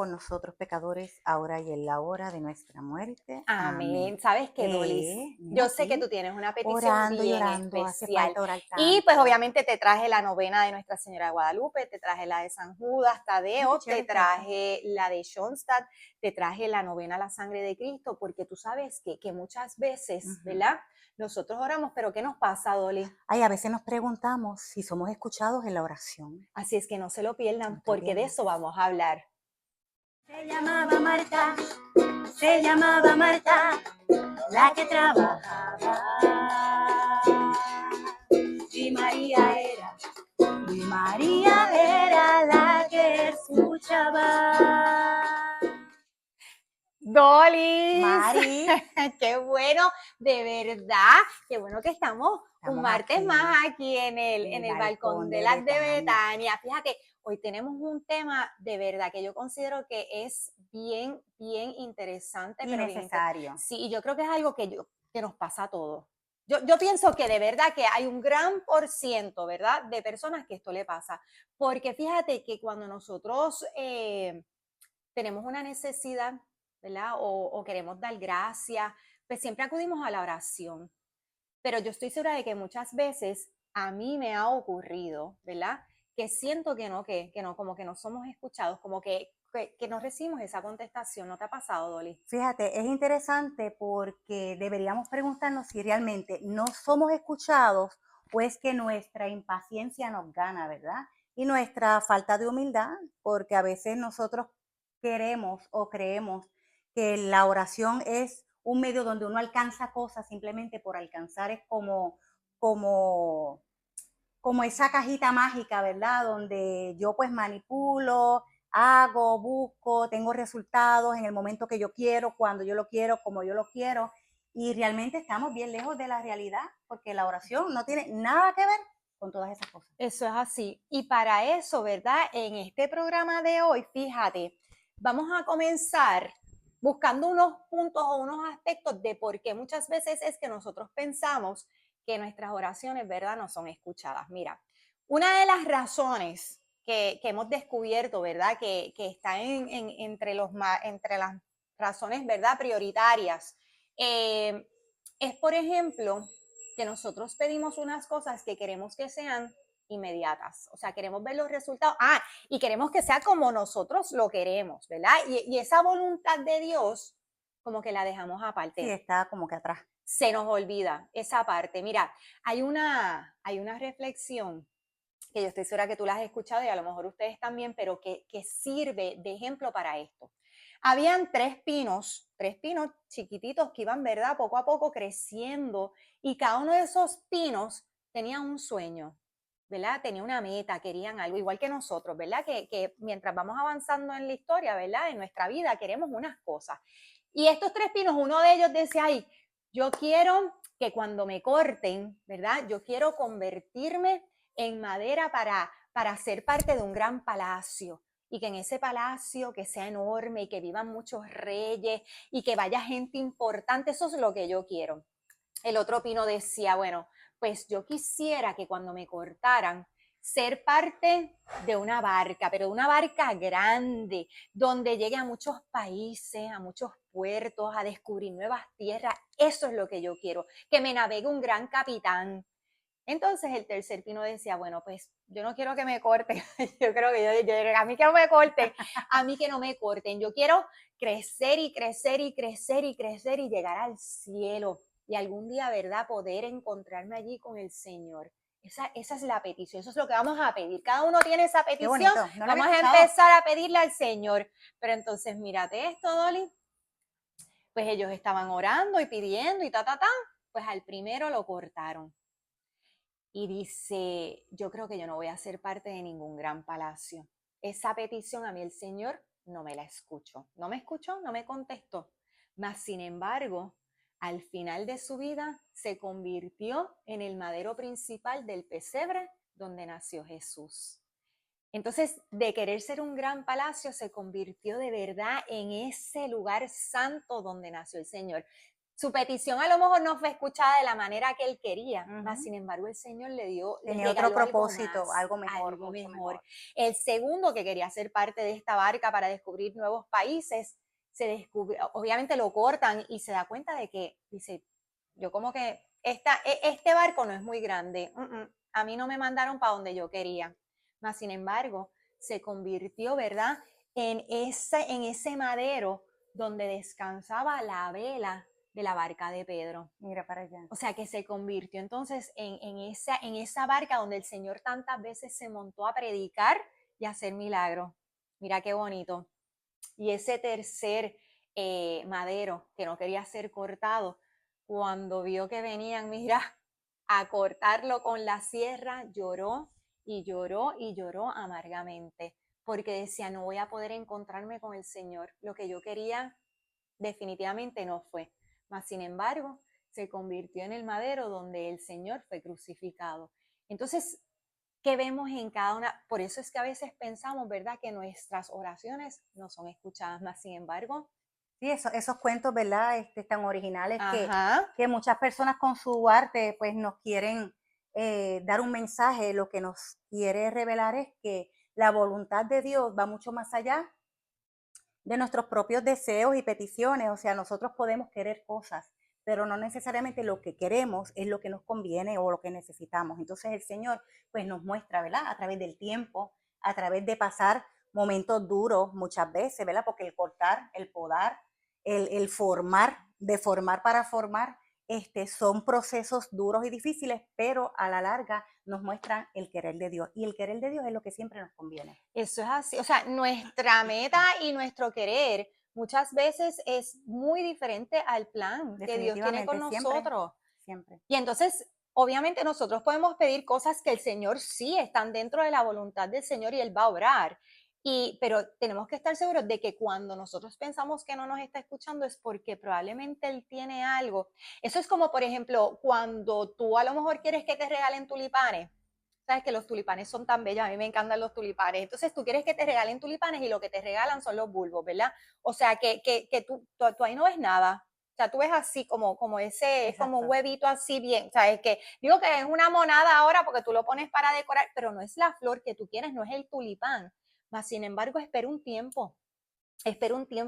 por nosotros pecadores, ahora y en la hora de nuestra muerte. Amén. Amén. ¿Sabes qué, Dolis? Mira Yo sé que aquí, tú tienes una petición orando y bien orando, hace especial. falta orar Y pues tanto. obviamente te traje la novena de Nuestra Señora de Guadalupe, te traje la de San Judas Ay, qué Tadeo, te chévere está esto. traje la de Schoenstatt, te traje la novena a la sangre de Cristo, porque tú sabes que muchas veces, Ujú. ¿verdad? Nosotros oramos, pero ¿qué nos pasa, Dolly? Ay, a veces nos preguntamos si somos escuchados en la oración. Así es que no se lo pierdan, No te lo porque de pierdas. eso vamos a hablar. Se llamaba Marta, se llamaba Marta, la que trabajaba. Y María era la que escuchaba. Dolis, Mari, qué bueno, de verdad, qué bueno que estamos un estamos martes aquí más aquí en el, en en el el balcón balcón de de las de Betania. Betania. Fíjate, hoy tenemos un tema de verdad que yo considero que es bien, bien interesante, Y pero necesario. sí, y yo creo que es algo que nos pasa a todos. Yo pienso que de verdad que hay un gran por ciento, ¿verdad?, de personas que esto le pasa. Porque fíjate que cuando nosotros tenemos una necesidad, ¿verdad? O queremos dar gracias, pues siempre acudimos a la oración. Pero yo estoy segura de que muchas veces a mí me ha ocurrido, ¿verdad? Que siento que no, como que no somos escuchados, como que no recibimos esa contestación. ¿No te ha pasado, Dolly? Fíjate, es interesante porque deberíamos preguntarnos si realmente no somos escuchados o es que nuestra impaciencia nos gana, ¿verdad? Y nuestra falta de humildad, porque a veces nosotros queremos o creemos que la oración es un medio donde uno alcanza cosas simplemente por alcanzar, es como como esa cajita mágica, ¿verdad? Donde yo pues manipulo, hago, busco, tengo resultados en el momento que yo quiero, cuando yo lo quiero, como yo lo quiero. Y realmente estamos bien lejos de la realidad porque la oración no tiene nada que ver con todas esas cosas. Eso es así. Y para eso, ¿verdad? En este programa de hoy, fíjate, vamos a comenzar buscando unos puntos o unos aspectos de por qué muchas veces es que nosotros pensamos que nuestras oraciones, ¿verdad?, no son escuchadas. Mira, una de las razones que hemos descubierto, ¿verdad?, que está entre las razones, ¿verdad?, prioritarias, eh, es, por ejemplo, que nosotros pedimos unas cosas que queremos que sean inmediatas, o sea, queremos ver los resultados, y queremos que sea como nosotros lo queremos, ¿verdad? Y esa voluntad de Dios, como que la dejamos Sí, aparte, está como que atrás. se nos olvida esa parte. Mira, hay una reflexión que yo estoy segura que tú la has escuchado y a lo mejor ustedes también, pero que sirve de ejemplo para esto. Habían tres pinos chiquititos que iban, ¿verdad?, poco a poco creciendo, y cada uno de esos pinos tenía un sueño, ¿verdad? Tenía una meta, querían algo, igual que nosotros, ¿verdad? Que mientras vamos avanzando en la historia, ¿verdad?, en nuestra vida queremos unas cosas. Y estos tres pinos, uno de ellos decía, ay, yo quiero que cuando me corten, ¿verdad?, yo quiero convertirme en madera para ser parte de un gran palacio, y que en ese palacio que sea enorme y que vivan muchos reyes y que vaya gente importante, eso es lo que yo quiero. El otro pino decía, bueno, pues yo quisiera que cuando me cortaran, ser parte de una barca, pero de una barca grande, donde llegue a muchos países, a muchos puertos, a descubrir nuevas tierras. Eso es lo que yo quiero, que me navegue un gran capitán. Entonces el tercer pino decía, bueno, pues yo no quiero que me corten, yo creo que a mí que no me corten, a mí que no me corten, yo quiero crecer y crecer y crecer y crecer y llegar al cielo y algún día, ¿verdad?, poder encontrarme allí con el Señor. Esa es la petición, eso es lo que vamos a pedir. Cada uno tiene esa Qué petición, bonito, no lo había vamos a escuchado. empezar a pedirle al Señor. Pero entonces, mírate esto, Dolly, pues ellos estaban orando y pidiendo y pues al primero lo cortaron. Y dice, yo creo que yo no voy a ser parte de ningún gran palacio. Esa petición a mí el Señor no me la escuchó. No me escuchó, no me contestó. Mas, sin embargo, al final de su vida se convirtió en el madero principal del pesebre donde nació Jesús. Entonces, de querer ser un gran palacio, se convirtió de verdad en ese lugar santo donde nació el Señor. Su petición a lo mejor no fue escuchada de la manera que él quería, mas Ujú. sin embargo el Señor le Tenía otro regaló algo propósito, más, algo mejor, algo mucho mejor. mejor. El segundo, que quería ser parte de esta barca para descubrir nuevos países, se descubrió, obviamente lo cortan y se da cuenta de que, dice, yo como que este barco no es muy grande, a mí no me mandaron para donde yo quería, mas sin embargo se convirtió, ¿verdad?, en ese madero donde descansaba la vela de la barca de Pedro. Mira para allá. O sea, que se convirtió entonces en esa barca donde el Señor tantas veces se montó a predicar y a hacer milagros. Mira qué bonito. Y ese tercer madero que no quería ser cortado, cuando vio que venían, mira, a cortarlo con la sierra, lloró y lloró y lloró amargamente, porque decía, no voy a poder encontrarme con el Señor. Lo que yo quería definitivamente no fue. Mas, sin embargo, se convirtió en el madero donde el Señor fue crucificado. Entonces, ¿qué vemos en cada una? Por eso es que a veces pensamos, ¿verdad?, que nuestras oraciones no son escuchadas, mas sin embargo. Sí, esos cuentos, ¿verdad? Tan originales Ajá. que muchas personas con su arte pues nos quieren dar un mensaje. Lo que nos quiere revelar es que la voluntad de Dios va mucho más allá de nuestros propios deseos y peticiones. O sea, nosotros podemos querer cosas, pero no necesariamente lo que queremos es lo que nos conviene o lo que necesitamos. Entonces el Señor pues nos muestra, ¿verdad? A través del tiempo, a través de pasar momentos duros muchas veces, ¿verdad? Porque el cortar, el podar, el formar, de formar para formar, son procesos duros y difíciles, pero a la larga nos muestran el querer de Dios. Y el querer de Dios es lo que siempre nos conviene. Eso es así. O sea, nuestra meta y nuestro querer muchas veces es muy diferente al plan que Dios tiene con Definitivamente, siempre, nosotros. siempre. Y entonces, obviamente nosotros podemos pedir cosas que el Señor sí están dentro de la voluntad del Señor y Él va a obrar. Pero tenemos que estar seguros de que cuando nosotros pensamos que no nos está escuchando es porque probablemente Él tiene algo. Eso es como, por ejemplo, cuando tú a lo mejor quieres que te regalen tulipanes. Sabes que los tulipanes son tan bellos, a mí me encantan los tulipanes. Entonces tú quieres que te regalen tulipanes y lo que te regalan son los bulbos, ¿verdad? O sea, que tú ahí no ves nada. O sea, tú ves así como ese, es como un Exacto. huevito así bien. O sea, es que digo que es una monada ahora porque tú lo pones para decorar, pero no es la flor que tú quieres, no es el tulipán. Mas, sin embargo, espera un tiempo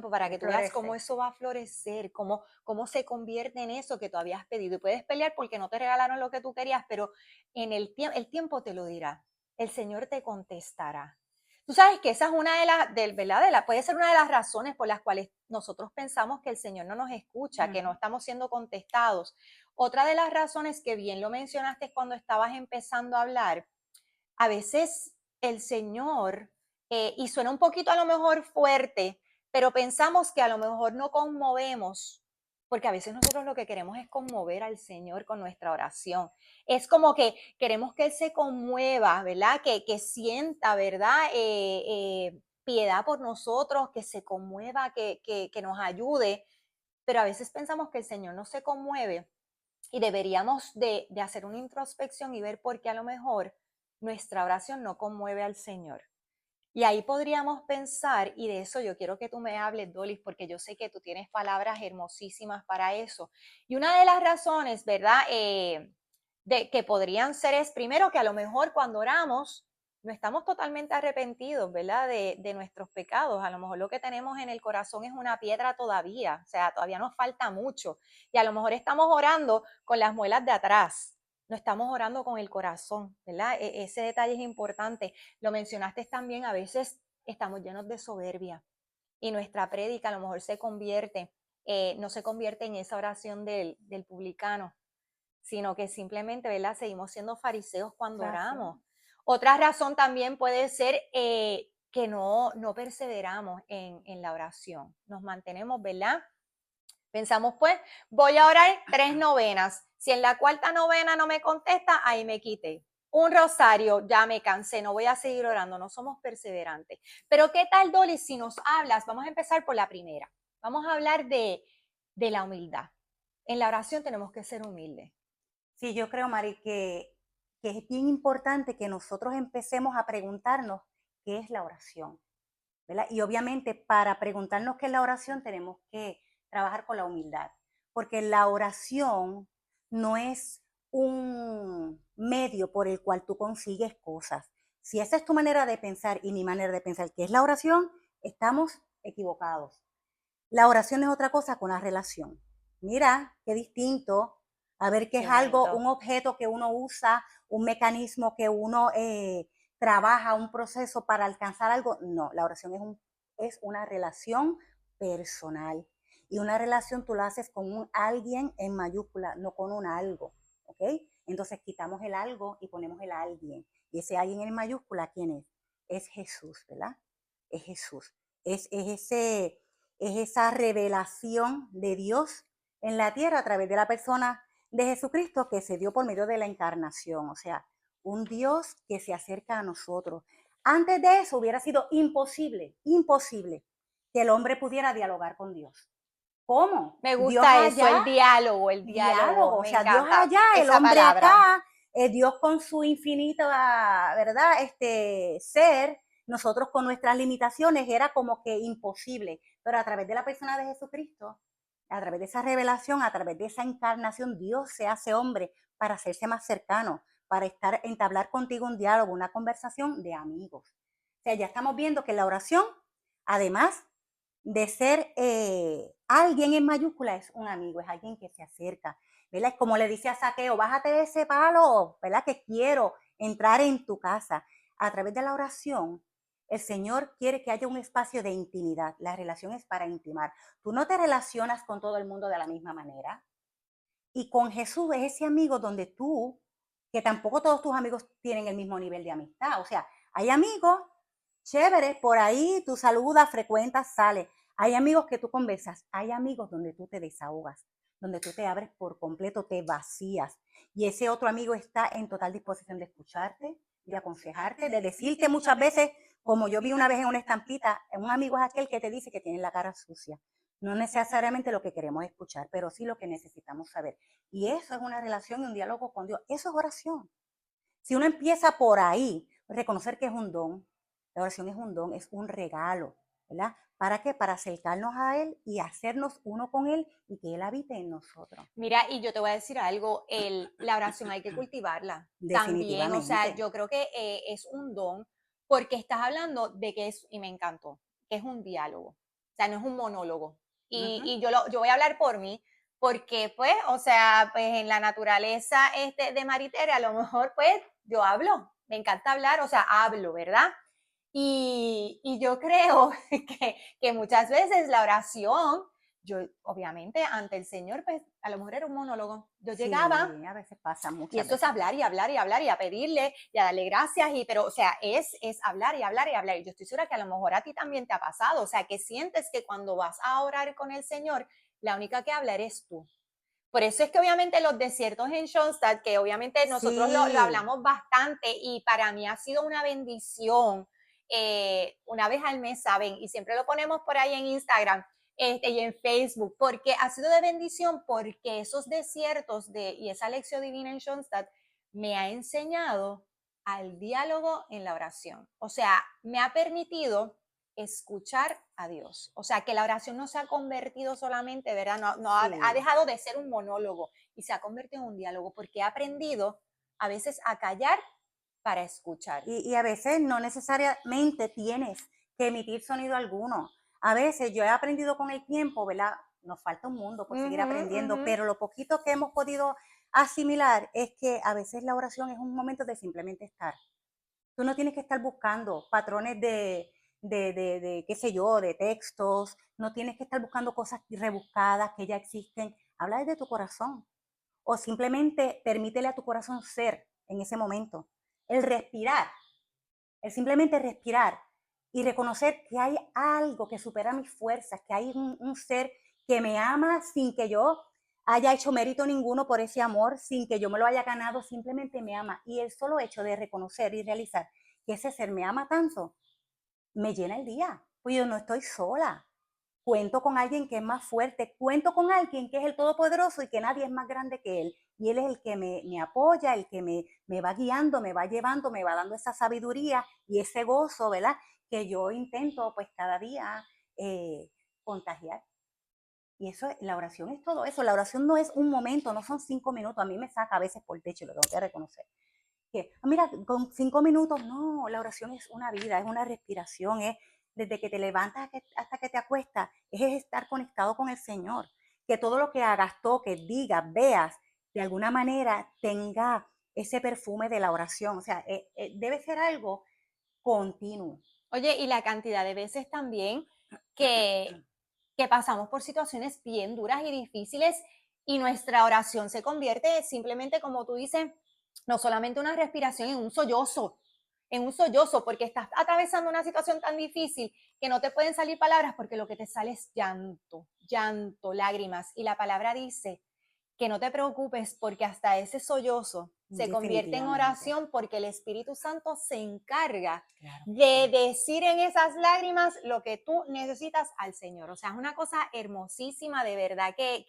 para que tú veas cómo Florece. eso va a florecer, cómo se convierte en eso que tú habías pedido. Y puedes pelear porque no te regalaron lo que tú querías, pero el tiempo te lo dirá. El Señor te contestará. Tú sabes que esa es una ¿verdad? Puede ser una de las razones por las cuales nosotros pensamos que el Señor no nos escucha, que no estamos siendo contestados. Otra de las razones que bien lo mencionaste cuando estabas empezando a hablar, a veces el Señor, y suena un poquito a lo mejor fuerte, pero pensamos que a lo mejor no conmovemos, porque a veces nosotros lo que queremos es conmover al Señor con nuestra oración. Es como que queremos que Él se conmueva, ¿verdad? Que sienta, ¿verdad? Piedad por nosotros, que se conmueva, que nos ayude, pero a veces pensamos que el Señor no se conmueve y deberíamos de hacer una introspección y ver por qué a lo mejor nuestra oración no conmueve al Señor. Y ahí podríamos pensar, y de eso yo quiero que tú me hables, Dolis, porque yo sé que tú tienes palabras hermosísimas para eso. Y una de las razones, ¿verdad? De que podrían ser es, primero, que a lo mejor cuando oramos no estamos totalmente arrepentidos, ¿verdad? De nuestros pecados. A lo mejor lo que tenemos en el corazón es una piedra todavía, o sea, todavía nos falta mucho. Y a lo mejor estamos orando con las muelas de atrás, no estamos orando con el corazón, ¿verdad? Ese detalle es importante. Lo mencionaste también, a veces estamos llenos de soberbia y nuestra prédica a lo mejor no se convierte en esa oración del publicano, sino que simplemente, ¿verdad? Seguimos siendo fariseos cuando oramos. Otra razón también puede ser que no perseveramos en la oración. Nos mantenemos, ¿verdad? Pensamos, pues, voy a orar 3 novenas. Si en la cuarta novena no me contesta, ahí me quité. Un rosario, ya me cansé, no voy a seguir orando, no somos perseverantes. Pero ¿qué tal, Dolly, si nos hablas? Vamos a empezar por la primera. Vamos a hablar de la humildad. En la oración tenemos que ser humildes. Sí, yo creo, Mari, que es bien importante que nosotros empecemos a preguntarnos qué es la oración, ¿verdad? Y obviamente para preguntarnos qué es la oración tenemos que trabajar con la humildad, Porque la oración no es un medio por el cual tú consigues cosas. Si esa es tu manera de pensar y mi manera de pensar, que es la oración, estamos equivocados. La oración es otra cosa con la relación. Mira, qué distinto. A ver qué Qué es algo, bonito. un objeto que uno usa, un mecanismo que uno trabaja, un proceso para alcanzar algo. No, la oración es una relación personal. Y una relación tú la haces con un alguien en mayúscula, no con un algo. ¿Ok? Entonces quitamos el algo y ponemos el alguien. Y ese alguien en mayúscula, ¿quién es? Es Jesús, ¿verdad? Es Jesús. Es esa revelación de Dios en la tierra a través de la persona de Jesucristo que se dio por medio de la encarnación, o sea, un Dios que se acerca a nosotros. Antes de eso hubiera sido imposible, imposible que el hombre pudiera dialogar con Dios. ¿Cómo? Me Dios gusta eso, allá, el diálogo, diálogo, o me sea, Dios encanta allá, el esa hombre palabra. acá, Dios con su infinita, ¿verdad? Ser, nosotros con nuestras limitaciones era como que imposible, pero a través de la persona de Jesucristo, a través de esa revelación, a través de esa encarnación, Dios se hace hombre para hacerse más cercano, para entablar contigo un diálogo, una conversación de amigos. O sea, ya estamos viendo que la oración, además de ser alguien en mayúscula, es un amigo, es alguien que se acerca, ¿verdad? Es como le dice a Saqueo, bájate de ese palo, ¿verdad? Que quiero entrar en tu casa. A través de la oración, el Señor quiere que haya un espacio de intimidad. La relación es para intimar. Tú no te relacionas con todo el mundo de la misma manera. Y con Jesús es ese amigo donde tú, que tampoco todos tus amigos tienen el mismo nivel de amistad. O sea, hay amigos chéveres, por ahí tú saludas, frecuentas, sales. Hay amigos que tú conversas. Hay amigos donde tú te desahogas, donde tú te abres por completo, te vacías. Y ese otro amigo está en total disposición de escucharte, de aconsejarte, de decirte muchas veces, como yo vi una vez en una estampita, un amigo es aquel que te dice que tiene la cara sucia. No necesariamente lo que queremos escuchar, pero sí lo que necesitamos saber. Y eso es una relación y un diálogo con Dios. Eso es oración. Si uno empieza por ahí, reconocer que es un don, la oración es un don, es un regalo, ¿verdad? ¿Para qué? Para acercarnos a Él y hacernos uno con Él y que Él habite en nosotros. Mira, y yo te voy a decir algo, la oración hay que cultivarla también, o sea, Definitivamente. yo creo que es un don porque estás hablando de que es, y me encantó, que es un diálogo, o sea, no es un monólogo. Y yo voy a hablar por mí, porque pues, o sea, pues en la naturaleza de Maritere, a lo mejor pues yo hablo, me encanta hablar, o sea, hablo, ¿verdad? Y yo creo que muchas veces la oración, yo obviamente ante el Señor, pues a lo mejor era un monólogo. Yo llegaba Sí, a veces pasa, y muchas esto es veces. hablar y hablar y hablar y a pedirle y a darle gracias, pero o sea, es hablar y hablar y hablar. Y yo estoy segura que a lo mejor a ti también te ha pasado, o sea, que sientes que cuando vas a orar con el Señor, la única que habla eres tú. Por eso es que obviamente los desiertos en Schoenstatt, que obviamente nosotros lo Sí, hablamos bastante y para mí ha sido una bendición, una vez al mes, ¿saben? Y siempre lo ponemos por ahí en Instagram y en Facebook, porque ha sido de bendición, porque esos desiertos y esa lección divina en Schoenstatt me ha enseñado al diálogo en la oración. O sea, me ha permitido escuchar a Dios. O sea, que la oración no se ha convertido solamente, ¿verdad? Ha sí. dejado de ser un monólogo y se ha convertido en un diálogo porque he aprendido a veces a callar para escuchar. Y a veces no necesariamente tienes que emitir sonido alguno. A veces yo he aprendido con el tiempo, ¿verdad? Nos falta un mundo por seguir aprendiendo, pero lo poquito que hemos podido asimilar es que a veces la oración es un momento de simplemente estar. Tú no tienes que estar buscando patrones de qué sé yo, de textos, no tienes que estar buscando cosas rebuscadas que ya existen. Habla desde tu corazón o simplemente permítele a tu corazón ser en ese momento. El respirar, el simplemente respirar y reconocer que hay algo que supera mis fuerzas, que hay un ser que me ama sin que yo haya hecho mérito ninguno por ese amor, sin que yo me lo haya ganado, simplemente me ama. Y el solo hecho de reconocer y realizar que ese ser me ama tanto, me llena el día. Pues yo no estoy sola. Cuento con alguien que es más fuerte, cuento con alguien que es el Todopoderoso y que nadie es más grande que Él. Y Él es el que me apoya, el que me va guiando, me va llevando, me va dando esa sabiduría y ese gozo, ¿verdad? Que yo intento pues cada día contagiar. Y eso, la oración es todo eso. La oración no es un momento, no son 5 minutos. A mí me saca a veces por el techo, lo tengo que reconocer. Que, mira, con 5 minutos, no, la oración es una vida, es una respiración, es desde que te levantas hasta que te acuestas, es estar conectado con el Señor. Que todo lo que hagas, toques, digas, veas, de alguna manera tenga ese perfume de la oración. O sea, debe ser algo continuo. Oye, y la cantidad de veces también que, que pasamos por situaciones bien duras y difíciles y nuestra oración se convierte simplemente, como tú dices, no solamente una respiración, en un sollozo, porque estás atravesando una situación tan difícil que no te pueden salir palabras porque lo que te sale es llanto, llanto, lágrimas. Y la palabra dice que no te preocupes porque hasta ese sollozo se convierte en oración porque el Espíritu Santo se encarga de decir en esas lágrimas lo que tú necesitas al Señor. O sea, es una cosa hermosísima, de verdad, que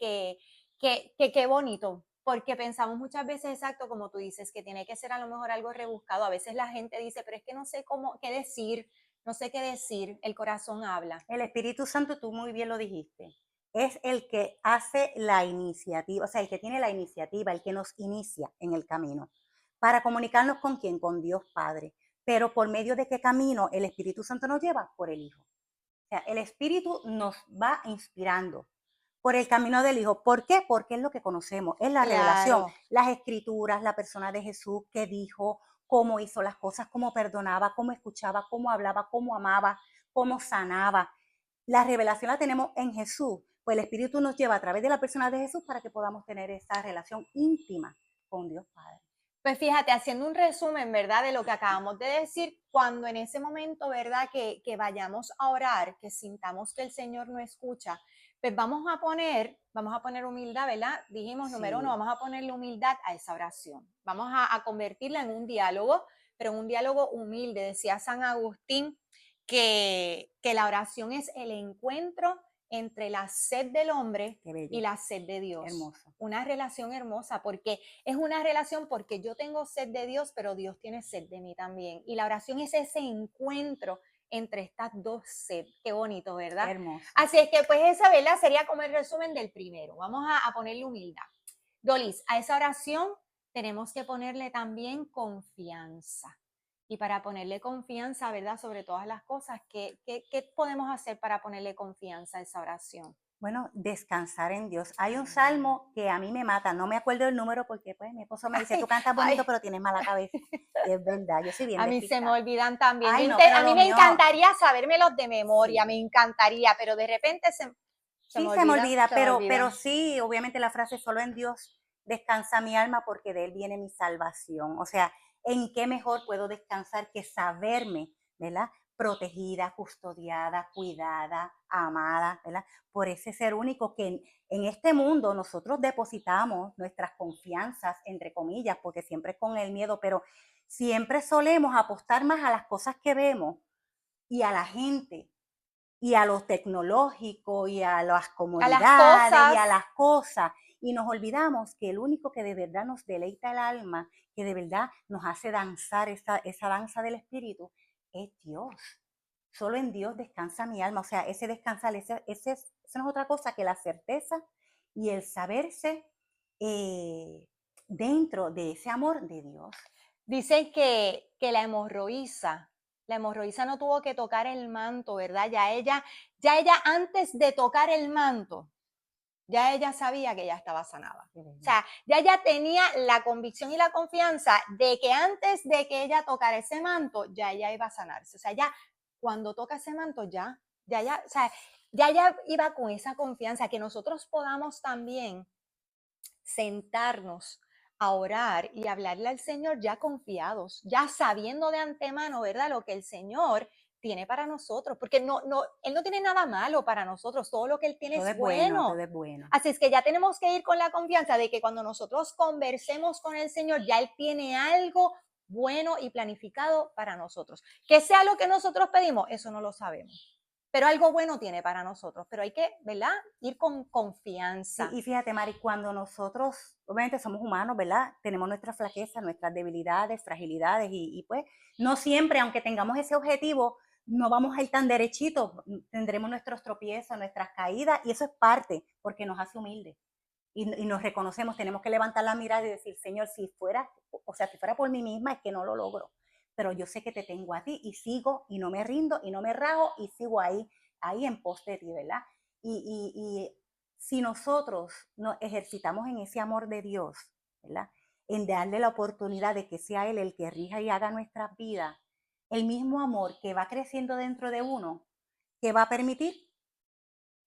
qué bonito, porque pensamos muchas veces, exacto, como tú dices, que tiene que ser a lo mejor algo rebuscado. A veces la gente dice, pero es que no sé qué decir, no sé qué decir, el corazón habla. El Espíritu Santo, tú muy bien lo dijiste, es el que hace la iniciativa, o sea, el que tiene la iniciativa, el que nos inicia en el camino. ¿Para comunicarnos con quién? Con Dios Padre. Pero ¿por medio de qué camino el Espíritu Santo nos lleva? Por el Hijo. O sea, el Espíritu nos va inspirando por el camino del Hijo. ¿Por qué? Porque es lo que conocemos, es la revelación, las escrituras, la persona de Jesús que dijo, cómo hizo las cosas, cómo perdonaba, cómo escuchaba, cómo hablaba, cómo amaba, cómo sanaba. La revelación la tenemos en Jesús, pues el Espíritu nos lleva a través de la persona de Jesús para que podamos tener esa relación íntima con Dios Padre. Pues fíjate, haciendo un resumen, ¿verdad? De lo que acabamos de decir, cuando en ese momento, ¿verdad? Que vayamos a orar, que sintamos que el Señor no escucha, pues vamos a poner humildad, ¿verdad? Dijimos, número uno, vamos a ponerle humildad a esa oración. Vamos a convertirla en un diálogo, pero en un diálogo humilde. Decía San Agustín que la oración es el encuentro entre la sed del hombre y la sed de Dios. Hermoso. Una relación hermosa, porque es una relación porque yo tengo sed de Dios, pero Dios tiene sed de mí también. Y la oración es ese encuentro entre estas dos sed. Qué bonito, ¿verdad? Hermoso. Así es que pues esa, ¿verdad? Sería como el resumen del primero. Vamos a ponerle humildad. Dolis, a esa oración tenemos que ponerle también confianza. Y para ponerle confianza, ¿verdad? Sobre todas las cosas, ¿qué podemos hacer para ponerle confianza a esa oración? Bueno, descansar en Dios. Hay un salmo que a mí me mata, no me acuerdo el número porque pues mi esposo me dice, tú cantas bonito, pero tienes mala cabeza. Y es verdad, yo soy bien A mí se me despistada. olvidan también. Ay, no, A mí me encantaría sabérmelos de memoria, Sí. me encantaría, pero de repente se me olvida, pero sí, obviamente la frase solo en Dios descansa mi alma porque de Él viene mi salvación. O sea, ¿en qué mejor puedo descansar que saberme, ¿verdad? Protegida, custodiada, cuidada, amada, ¿verdad? Por ese ser único que en este mundo nosotros depositamos nuestras confianzas, entre comillas, porque siempre es con el miedo, pero siempre solemos apostar más a las cosas que vemos y a la gente y a lo tecnológico y a las comodidades y a las cosas. Y nos olvidamos que el único que de verdad nos deleita el alma, que de verdad nos hace danzar esa danza del espíritu, es Dios. Solo en Dios descansa mi alma. O sea, ese descansar, eso no es otra cosa que la certeza y el saberse dentro de ese amor de Dios. Dicen que la hemorroísa no tuvo que tocar el manto, ¿verdad? Ya ella antes de tocar el manto, ya ella sabía que ya estaba sanada. O sea, ya ella tenía la convicción y la confianza de que antes de que ella tocara ese manto, ya ella iba a sanarse. O sea, ya cuando toca ese manto, ya ella iba con esa confianza, que nosotros podamos también sentarnos a orar y hablarle al Señor ya confiados, ya sabiendo de antemano, ¿verdad? Lo que el Señor tiene para nosotros, porque Él no tiene nada malo para nosotros, todo lo que Él tiene es bueno. Todo es bueno. Así es que ya tenemos que ir con la confianza de que cuando nosotros conversemos con el Señor, ya Él tiene algo bueno y planificado para nosotros. Que sea lo que nosotros pedimos, eso no lo sabemos. Pero algo bueno tiene para nosotros, pero hay que, ¿verdad? Ir con confianza. Sí, y fíjate, Mari, cuando nosotros, obviamente somos humanos, ¿verdad? Tenemos nuestras flaquezas, nuestras debilidades, fragilidades y pues no siempre, aunque tengamos ese objetivo, no vamos a ir tan derechitos, tendremos nuestros tropiezos, nuestras caídas, y eso es parte, porque nos hace humildes. Y nos reconocemos, tenemos que levantar la mirada y decir, Señor, si fuera por mí misma, es que no lo logro. Pero yo sé que te tengo a ti y sigo y no me rindo y no me rajo y sigo ahí en pos de ti, ¿verdad? Y si nosotros nos ejercitamos en ese amor de Dios, ¿verdad? En darle la oportunidad de que sea Él el que rija y haga nuestras vidas, el mismo amor que va creciendo dentro de uno, que va a permitir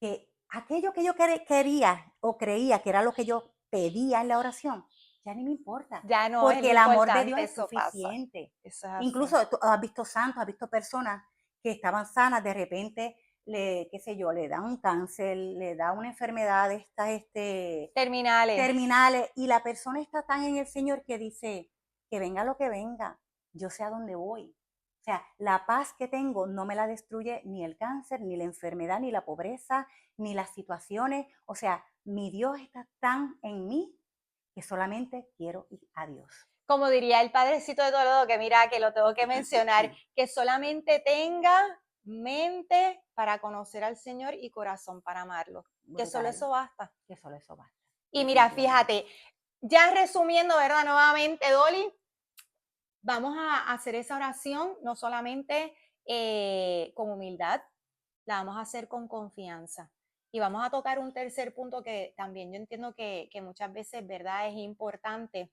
que aquello que yo quería o creía que era lo que yo pedía en la oración, ya ni me importa, Ya no es lo porque el amor de Dios importante, es eso pasa. suficiente. Eso es así. Incluso tú has visto santos, has visto personas que estaban sanas, de repente, qué sé yo, le da un cáncer, le da una enfermedad de estas terminales, y la persona está tan en el Señor que dice, que venga lo que venga, yo sé a dónde voy. O sea, la paz que tengo no me la destruye ni el cáncer, ni la enfermedad, ni la pobreza, ni las situaciones. O sea, mi Dios está tan en mí que solamente quiero ir a Dios. Como diría el padrecito de Toledo, que mira, que lo tengo que mencionar, que solamente tenga mente para conocer al Señor y corazón para amarlo. Que solo eso basta. Que solo eso basta. Y mira, fíjate, ya resumiendo, ¿verdad? Nuevamente, Dolly, vamos a hacer esa oración no solamente con humildad, la vamos a hacer con confianza. Y vamos a tocar un tercer punto que también yo entiendo que muchas veces, ¿verdad? Es importante.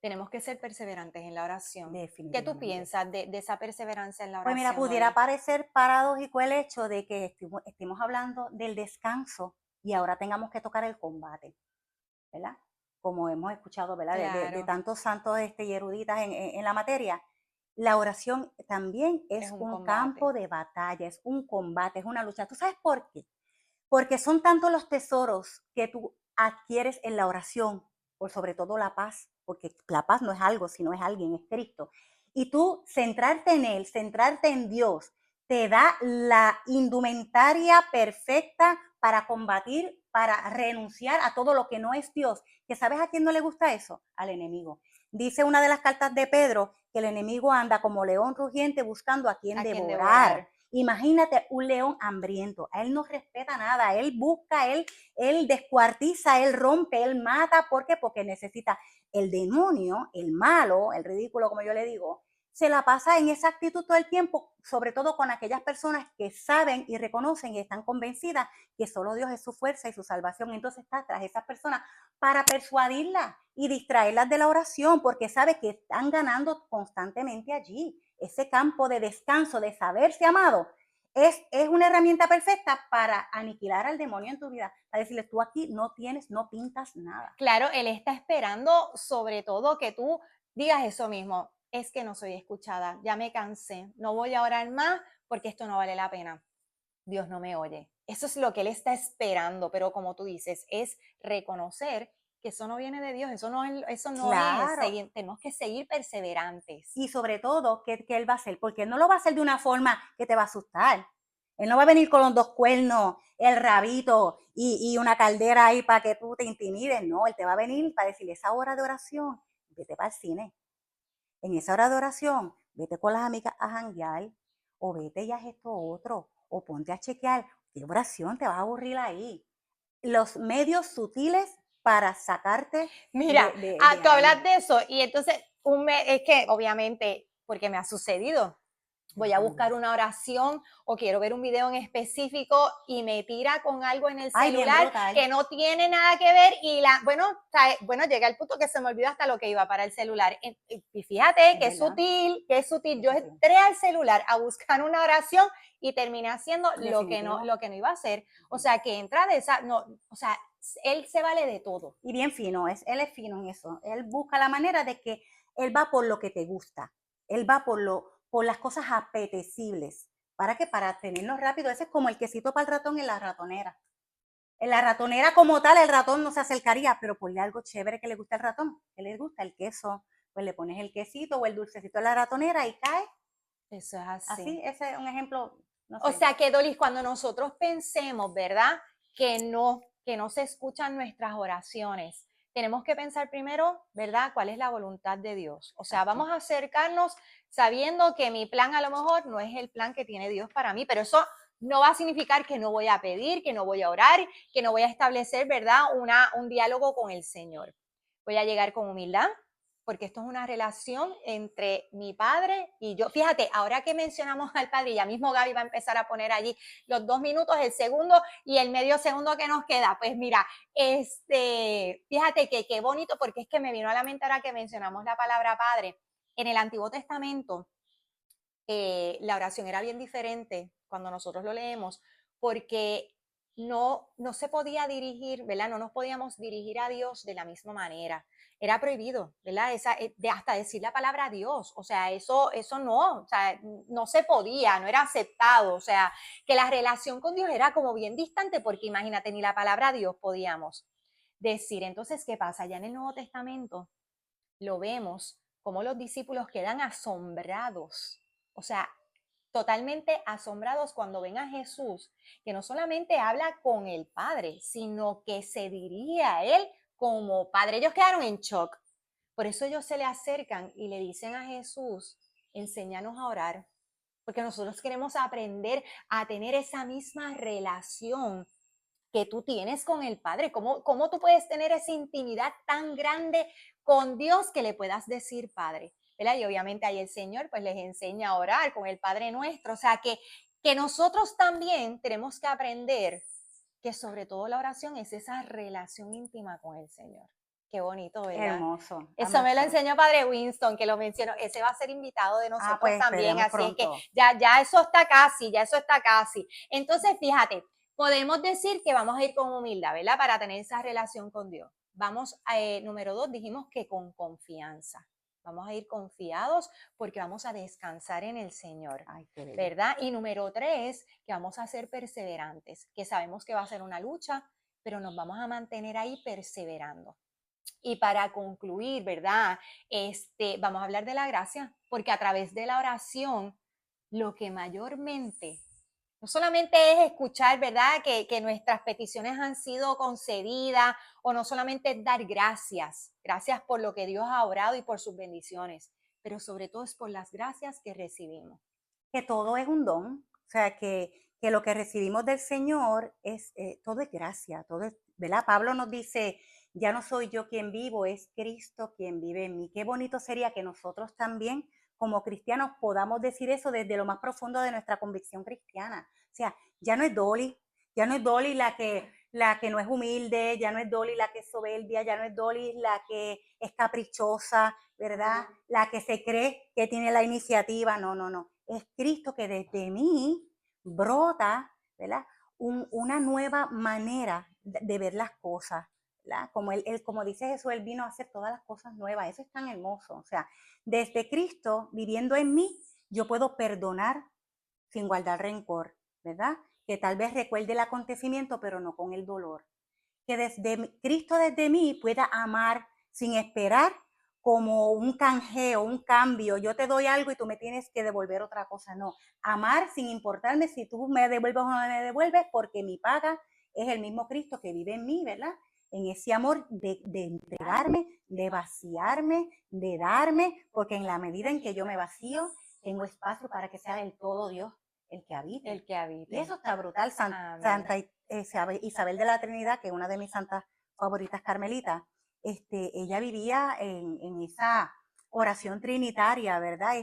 Tenemos que ser perseverantes en la oración. ¿Qué tú piensas de esa perseverancia en la oración? Pues mira, pudiera parecer paradójico el hecho de que estemos hablando del descanso y ahora tengamos que tocar el combate, ¿verdad? Como hemos escuchado, ¿verdad? Claro. De tantos santos y eruditas en la materia. La oración también es un campo de batalla, es un combate, es una lucha. ¿Tú sabes por qué? Porque son tantos los tesoros que tú adquieres en la oración, por sobre todo la paz, porque la paz no es algo, sino es alguien, es Cristo. Y tú centrarte en Él, centrarte en Dios, te da la indumentaria perfecta para combatir, para renunciar a todo lo que no es Dios. ¿Que sabes a quién no le gusta eso? Al enemigo. Dice una de las cartas de Pedro que el enemigo anda como león rugiente buscando a quien devorar. Imagínate un león hambriento, a él no respeta nada, él busca, él descuartiza, él rompe, él mata. ¿Por qué? Porque necesita. El demonio, el malo, el ridículo, como yo le digo, se la pasa en esa actitud todo el tiempo, sobre todo con aquellas personas que saben y reconocen y están convencidas que solo Dios es su fuerza y su salvación. Entonces está tras esas personas para persuadirlas y distraerlas de la oración, porque sabe que están ganando constantemente allí. Ese campo de descanso, de saberse amado, es una herramienta perfecta para aniquilar al demonio en tu vida, para decirle, tú aquí no pintas nada. Claro, él está esperando sobre todo que tú digas eso mismo, es que no soy escuchada, ya me cansé, no voy a orar más porque esto no vale la pena. Dios no me oye. Eso es lo que él está esperando, pero como tú dices, es reconocer que eso no viene de Dios, eso no Claro. es, tenemos que seguir perseverantes. Y sobre todo, ¿qué él va a hacer? Porque él no lo va a hacer de una forma que te va a asustar. Él no va a venir con los dos cuernos, el rabito y una caldera ahí para que tú te intimides. No, él te va a venir para decirle, esa hora de oración, vete para el cine. En esa hora de oración, vete con las amigas a janguear, o vete y haz esto otro, o ponte a chequear. ¿Qué oración? Te vas a aburrir ahí. Los medios sutiles para sacarte. Mira, tú hablas de eso y entonces es que obviamente, porque me ha sucedido, voy a buscar una oración o quiero ver un video en específico y me tira con algo en el celular que no tiene nada que ver y llega el punto que se me olvidó hasta lo que iba para el celular. Y fíjate que es sutil. Yo entré al celular a buscar una oración y terminé haciendo lo que no iba a hacer. O sea, que entra de esa, él se vale de todo. Y bien fino, él es fino en eso. Él busca la manera de que él va por lo que te gusta. Él va por las cosas apetecibles. ¿Para qué? Para tenernos rápido. Ese es como el quesito para el ratón en la ratonera. En la ratonera como tal, el ratón no se acercaría, pero ponle algo chévere que le gusta al ratón. Que le gusta el queso, pues le pones el quesito o el dulcecito en la ratonera y cae. Eso es así. Así, ese es un ejemplo. No sé. O sea que, Dolis, cuando nosotros pensemos, ¿verdad? Que no se escuchan nuestras oraciones, tenemos que pensar primero, ¿verdad? ¿Cuál es la voluntad de Dios? O sea, Exacto. vamos a acercarnos sabiendo que mi plan a lo mejor no es el plan que tiene Dios para mí, pero eso no va a significar que no voy a pedir, que no voy a orar, que no voy a establecer, ¿verdad? Un diálogo con el Señor. Voy a llegar con humildad, porque esto es una relación entre mi padre y yo. Fíjate, ahora que mencionamos al padre, ya mismo Gaby va a empezar a poner allí los 2 minutos, el segundo y el medio segundo que nos queda. Pues mira, fíjate que qué bonito, porque es que me vino a la mente ahora que mencionamos la palabra padre. En el Antiguo Testamento, la oración era bien diferente cuando nosotros lo leemos, porque no se podía dirigir, ¿verdad? No nos podíamos dirigir a Dios de la misma manera. Era prohibido, ¿verdad? Hasta decir la palabra Dios, o sea, eso no, o sea, no se podía, no era aceptado, o sea, que la relación con Dios era como bien distante, porque imagínate, ni la palabra Dios podíamos decir. Entonces, ¿qué pasa? Ya en el Nuevo Testamento lo vemos como los discípulos quedan asombrados, o sea, totalmente asombrados cuando ven a Jesús, que no solamente habla con el Padre, sino que se dirige a Él como Padre. Ellos quedaron en shock. Por eso ellos se le acercan y le dicen a Jesús, enséñanos a orar, porque nosotros queremos aprender a tener esa misma relación que tú tienes con el Padre. ¿Cómo tú puedes tener esa intimidad tan grande con Dios que le puedas decir Padre? ¿Verdad? Y obviamente ahí el Señor pues les enseña a orar con el Padre nuestro. O sea que nosotros también tenemos que aprender que sobre todo la oración es esa relación íntima con el Señor. Qué bonito, ¿verdad? Hermoso. Eso me lo hermoso. enseñó Padre Winston, que lo mencionó. Ese va a ser invitado de nosotros Pues también. esperemos Así es que pronto. ya eso está casi, ya eso está casi. Entonces, fíjate, podemos decir que vamos a ir con humildad, ¿verdad? Para tener esa relación con Dios. Vamos, número 2, dijimos que con confianza. Vamos a ir confiados porque vamos a descansar en el Señor, Ay, qué bello. ¿verdad? Y número 3, que vamos a ser perseverantes, que sabemos que va a ser una lucha, pero nos vamos a mantener ahí perseverando. Y para concluir, ¿verdad? Vamos a hablar de la gracia, porque a través de la oración, lo que mayormente no solamente es escuchar, ¿verdad? Que nuestras peticiones han sido concedidas, o no solamente es dar gracias por lo que Dios ha obrado y por sus bendiciones, pero sobre todo es por las gracias que recibimos. Que todo es un don, o sea, que lo que recibimos del Señor es, todo es gracia, todo es, ¿verdad? Pablo nos dice, ya no soy yo quien vivo, es Cristo quien vive en mí. Qué bonito sería que nosotros también, como cristianos, podamos decir eso desde lo más profundo de nuestra convicción cristiana. O sea, ya no es Dolly la que no es humilde, ya no es Dolly la que es soberbia, ya no es Dolly la que es caprichosa, ¿verdad? La que se cree que tiene la iniciativa, no. Es Cristo que desde mí brota, ¿verdad? Una nueva manera de ver las cosas, ¿verdad? Como dice Jesús, Él vino a hacer todas las cosas nuevas. Eso es tan hermoso. O sea, desde Cristo viviendo en mí, yo puedo perdonar sin guardar rencor, ¿verdad? Que tal vez recuerde el acontecimiento, pero no con el dolor. Que Cristo desde mí pueda amar sin esperar como un canjeo, un cambio. Yo te doy algo y tú me tienes que devolver otra cosa. No, amar sin importarme si tú me devuelves o no me devuelves, porque mi paga es el mismo Cristo que vive en mí, ¿verdad? En ese amor de entregarme, de vaciarme, de darme, porque en la medida en que yo me vacío, tengo espacio para que sea del todo Dios el que habite. El que habite. Y eso está brutal. Santa Isabel de la Trinidad, que es una de mis santas favoritas carmelitas, ella vivía en esa oración trinitaria, ¿verdad?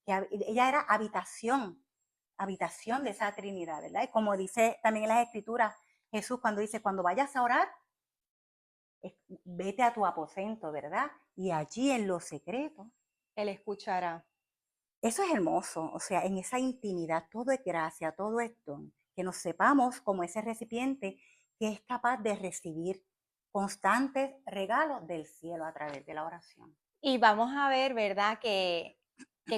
Ella era habitación de esa Trinidad, ¿verdad? Y como dice también en las Escrituras, Jesús cuando dice, cuando vayas a orar, vete a tu aposento, ¿verdad? Y allí en lo secreto, Él escuchará. eso es hermoso, o sea, en esa intimidad todo es gracia, todo es don, que nos sepamos como ese recipiente que es capaz de recibir constantes regalos del cielo a través de la oración. Y vamos a ver, ¿verdad? Que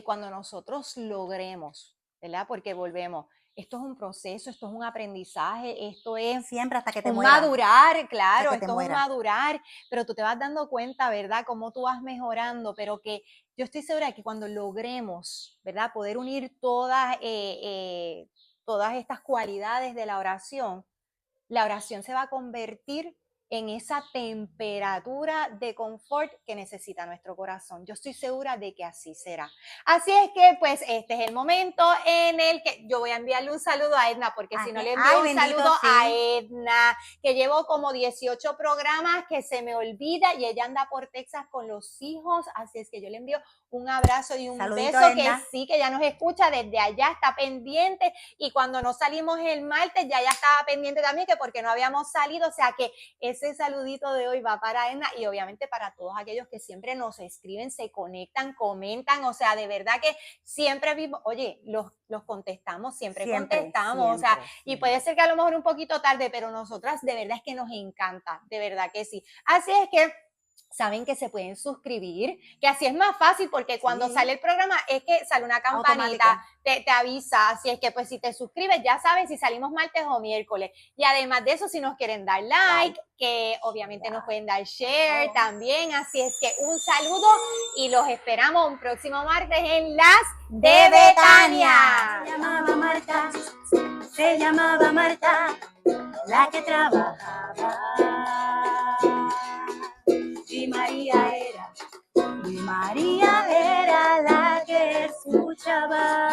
cuando nosotros logremos, ¿verdad? Porque volvemos, esto es un proceso, esto es un aprendizaje, esto es siempre hasta que te un mueras. madurar, claro, Hasta que te esto es un mueras. madurar, pero tú te vas dando cuenta, ¿verdad? Cómo tú vas mejorando, pero que yo estoy segura de que cuando logremos, ¿verdad? Poder unir todas estas cualidades de la oración se va a convertir en esa temperatura de confort que necesita nuestro corazón. Yo estoy segura de que así será. Así es que, pues, este es el momento en el que yo voy a enviarle un saludo a Edna, porque si no le envío un saludo a Edna, que llevo como 18 programas que se me olvida y ella anda por Texas con los hijos, así es que yo le envío un abrazo y un Saludito, beso, Edna. que sí, que ya nos escucha desde allá, está pendiente, y cuando no salimos el martes ya estaba pendiente también, que porque no habíamos salido, o sea que ese saludito de hoy va para Edna y obviamente para todos aquellos que siempre nos escriben, se conectan, comentan, o sea, de verdad que siempre vimos, oye, los contestamos, siempre contestamos, o sea, y puede ser que a lo mejor un poquito tarde, pero nosotras de verdad es que nos encanta, de verdad que sí. Así es que saben que se pueden suscribir, que así es más fácil, porque cuando sale el programa es que sale una campanita, te avisa, así es que pues si te suscribes ya saben si salimos martes o miércoles, y además de eso si nos quieren dar like, que obviamente nos pueden dar share también, así es que un saludo y los esperamos un próximo martes en Las de Betania. Se llamaba Marta, se llamaba Marta, la que trabajaba. Y María era la que escuchaba.